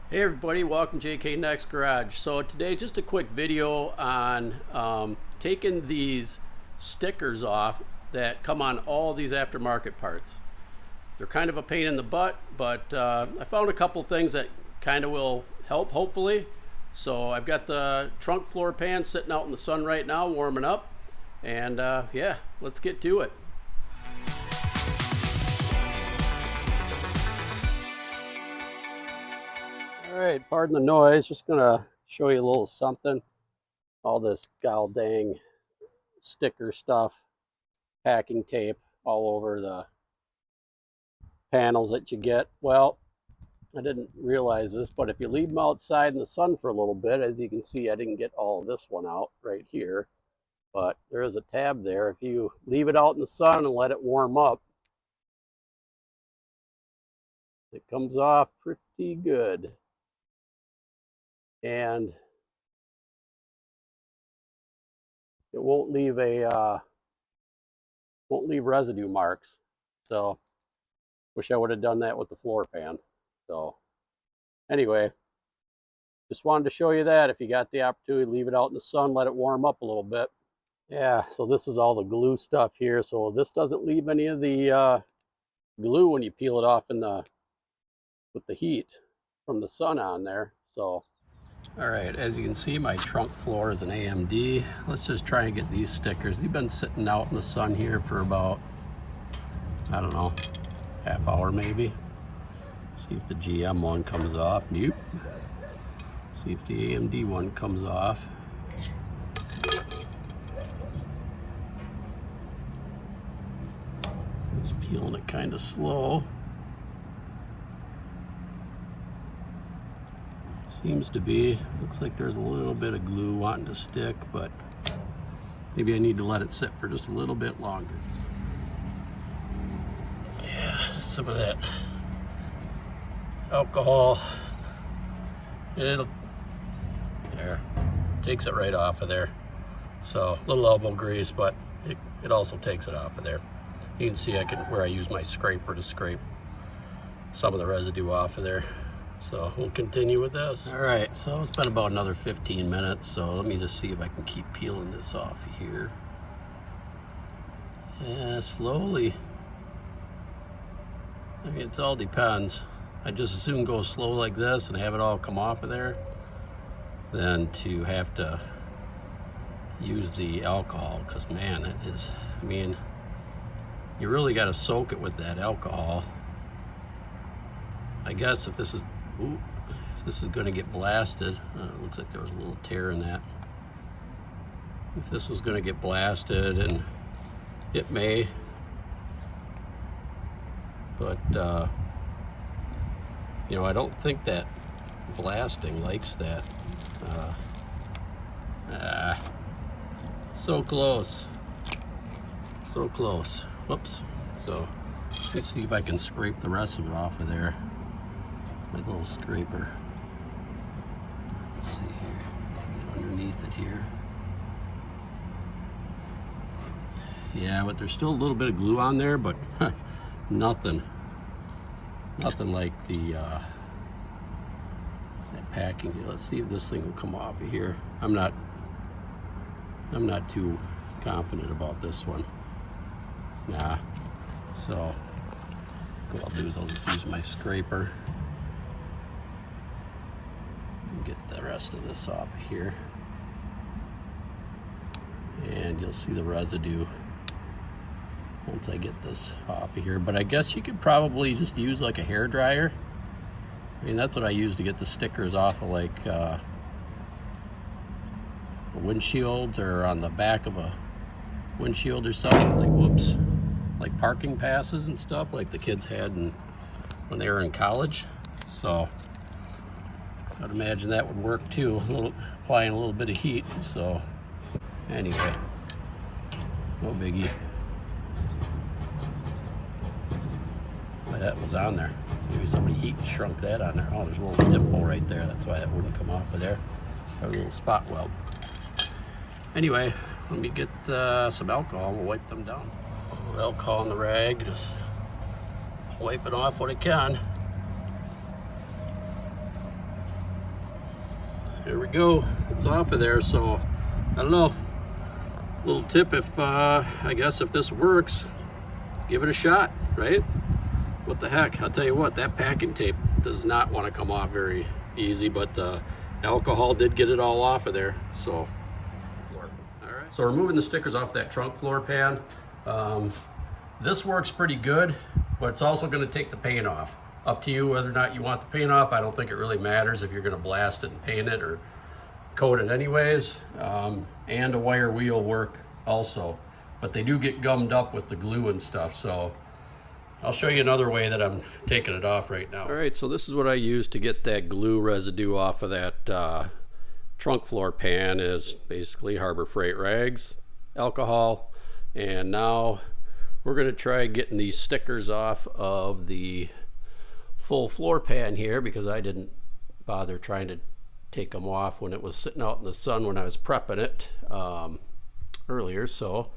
Hey everybody, welcome to JK Next Garage. So today just a quick video on taking these stickers off that come on all these aftermarket parts. They're kind of a pain in the butt, but I found a couple things that kind of will help hopefully. So I've got the trunk floor pan sitting out in the sun right now warming up, and yeah, let's get to it. All right, pardon the noise, just gonna show you a little something. All this gal dang sticker stuff, packing tape all over the panels that you get. Well, I didn't realize this, but if you leave them outside in the sun for a little bit, as you can see, I didn't get all of this one out right here, but there is a tab there. If you leave it out in the sun and let it warm up, it comes off pretty good. And it won't leave residue marks. So wish I would have done that with the floor pan. So anyway, just wanted to show you that. If you got the opportunity, leave it out in the sun, let it warm up a little bit. Yeah, so this is all the glue stuff here. So this doesn't leave any of the glue when you peel it off with the heat from the sun on there. So all right, as you can see, my trunk floor is an AMD. Let's just try and get these stickers. They've been sitting out in the sun here for about, I don't know, half hour maybe. See if the GM one comes off. Nope. See if the AMD one comes off. Just peeling it kind of slow. Seems to be. Looks like there's a little bit of glue wanting to stick, but maybe I need to let it sit for just a little bit longer. Yeah, some of that alcohol. It'll, there, takes it right off of there. So a little elbow grease, but it also takes it off of there. You can see where I use my scraper to scrape some of the residue off of there. So we'll continue with this. All right, so it's been about another 15 minutes. So let me just see if I can keep peeling this off of here. Yeah, slowly. I mean, it all depends. I just as soon go slow like this and have it all come off of there than to have to use the alcohol, because man, it is, I mean, you really got to soak it with that alcohol. I guess if this is going to get blasted, it looks like there was a little tear in that. If this was going to get blasted, and it may, but you know, I don't think that blasting likes that. So close, so close. Whoops. So let's see if I can scrape the rest of it off of there. My little scraper. Let's see here. Get underneath it here. Yeah, but there's still a little bit of glue on there, but nothing like the that packing. Let's see if this thing will come off of here. I'm not too confident about this one. Nah. So what I'll do is I'll just use my scraper. Get the rest of this off of here, and you'll see the residue once I get this off of here. But I guess you could probably just use like a hair dryer. I mean, that's what I use to get the stickers off of like windshields, or on the back of a windshield or something, like whoops, like parking passes and stuff like the kids had when they were in college. So I'd imagine that would work too, applying a little bit of heat. So anyway, no biggie. Well, that was on there. Maybe somebody heat shrunk that on there. Oh, there's a little dimple right there. That's why that wouldn't come off of there. Or a little spot weld. Anyway, let me get some alcohol. We'll wipe them down. A little alcohol in the rag. Just wipe it off what I can. There we go. It's off of there. So I don't know. Little tip, if I guess if this works, give it a shot, right? What the heck? I'll tell you what, that packing tape does not want to come off very easy, but the alcohol did get it all off of there. So, all right. So removing the stickers off that trunk floor pan. This works pretty good, but it's also going to take the paint off. Up to you whether or not you want the paint off. I don't think it really matters if you're going to blast it and paint it or coat it anyways. And a wire wheel work also, but they do get gummed up with the glue and stuff. So I'll show you another way that I'm taking it off right now. All right, so this is what I use to get that glue residue off of that trunk floor pan. Is basically Harbor Freight rags, alcohol, and now we're going to try getting these stickers off of the full floor pan here, because I didn't bother trying to take them off when it was sitting out in the sun when I was prepping it earlier. So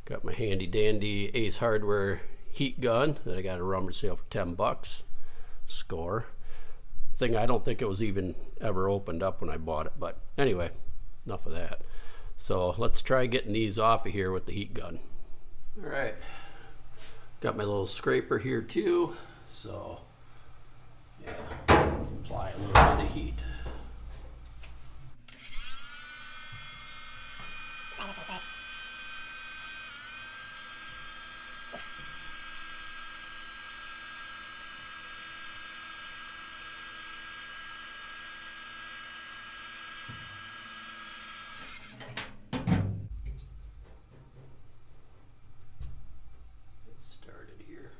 got my handy dandy Ace Hardware heat gun that I got a rummage sale for 10 bucks. Score. Thing I don't think it was even ever opened up when I bought it, but anyway, enough of that. So let's try getting these off of here with the heat gun. All right, got my little scraper here too, so yeah, apply a little bit of heat. Try this one first. Started here.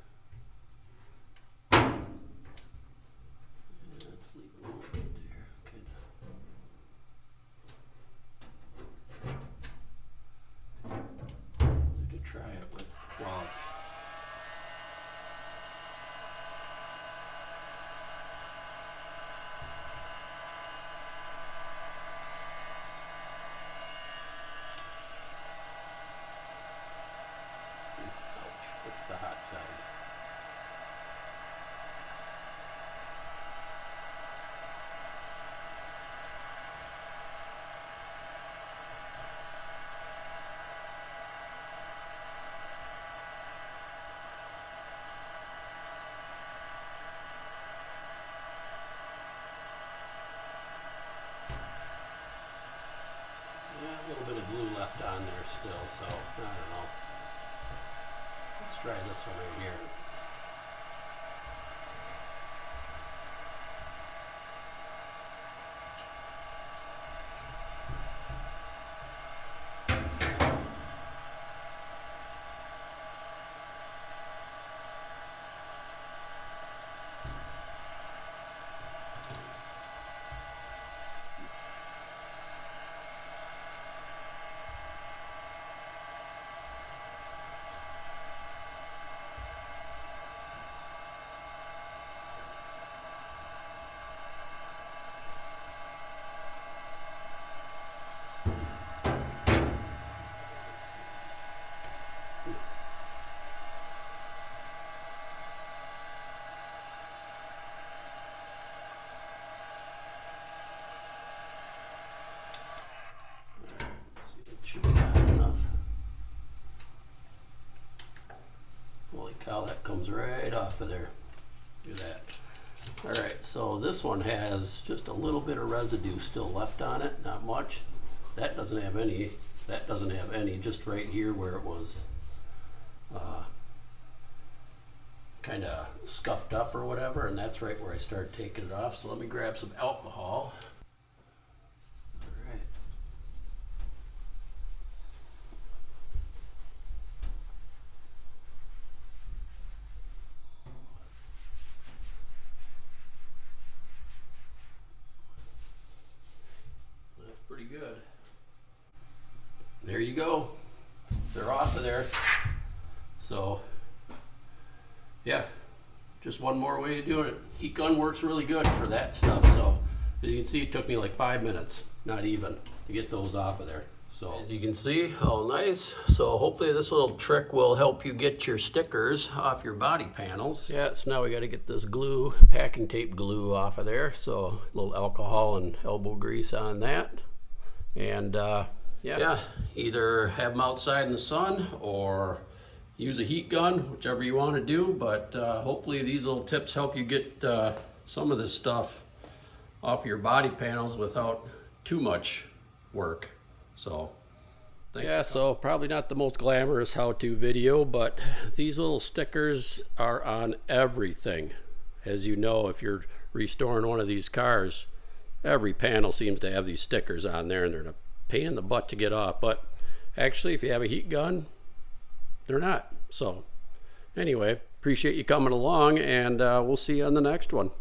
Let's leave a little bit there. Good. We could try it with wallets. Ouch, what's the hot side? Yeah, a little bit of glue left on there still, so I don't know. Let's try this one right here. Let's see, it should be hot enough. Holy cow, that comes right off of there. Do that. All right, so this one has just a little bit of residue still left on it, not much. That doesn't have any. That doesn't have any, just right here where it was kind of scuffed up or whatever, and that's right where I started taking it off. So let me grab some alcohol. All right. That's pretty good. There you go. They're off of there. So yeah, just one more way of doing it. Heat gun works really good for that stuff. So as you can see, it took me like 5 minutes, not even, to get those off of there. So as you can see, all nice. So hopefully this little trick will help you get your stickers off your body panels. Yeah, so now we got to get this glue, packing tape glue off of there. So a little alcohol and elbow grease on that. And yeah, either have them outside in the sun or use a heat gun, whichever you want to do. But hopefully these little tips help you get some of this stuff off your body panels without too much work. So yeah, so probably not the most glamorous how-to video, but these little stickers are on everything. As you know, if you're restoring one of these cars, every panel seems to have these stickers on there, and they're a pain in the butt to get off. But actually, if you have a heat gun, they're not. So anyway, appreciate you coming along, and we'll see you on the next one.